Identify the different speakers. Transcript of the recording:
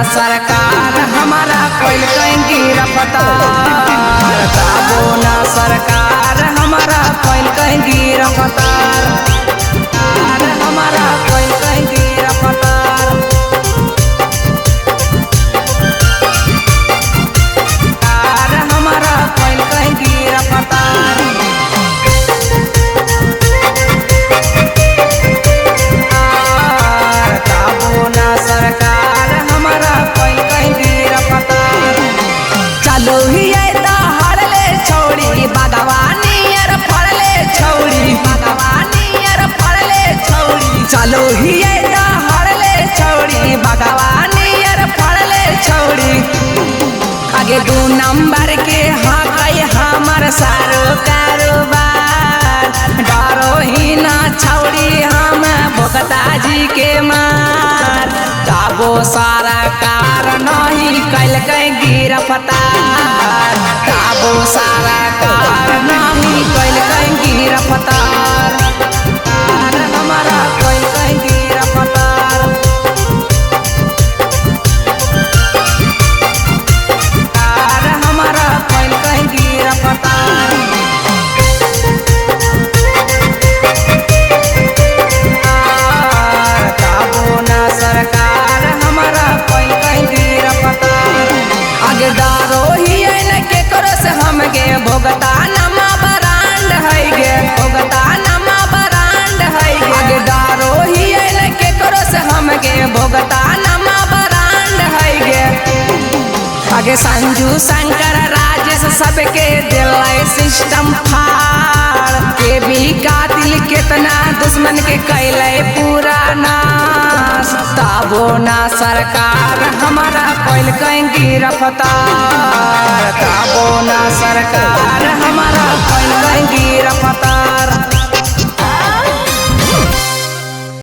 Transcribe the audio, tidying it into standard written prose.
Speaker 1: सरकार हमारा कोई कहीं गिरफ्तार, ताबो ना सरकार हमारा कोई कहीं गिरफ्तार, हमारा कोई कहीं गिरफ्तार, हमारा कोई कहीं गिरफ्तार। ताबो ना सरकार हमारा कोई कहीं गिरफ्तार। चलो ही हड़ले छोड़ी बागवानी अर फड़ले छोड़ी, बागवानी अर फड़ले छोड़ी, चलो ही हड़ले छोड़ी बागवानी अर फड़ले छोड़ी। आगे 2 नंबर के हाँ कई हमार सारो कारोबार, डरो ही ना छोड़ी हम भोगता जी के मार, ताबो सारा कार नहीं कैल कहीं गिरफ्तार, ताबो सारा कार नहीं कैल कहीं गिरफ्तार, हमारा कैल कहीं गिरफ्तार, हमारा कैल कहीं गिरफ्तार। ताबो ना सरकार हमारा कोई कहीं गिरफ्तार। आगे दारो ही न के करो से हम गे भोगता नमा बरांड है गे, भोगता नमा बरांड है गे। आगे दारो ही न के करो से हम गे भोगता नमा बरांड है गे। आगे संजू शंकर राजेश सबके दिल सिस्टम फाड़ के भी कातिल कितना दुश्मन के कैले पूरा नाश, ताबो ना सरकार हमारा कोई कहीं गिरफ्तार, ताबो ना सरकार हमारा कोई कहीं गिरफ्तार।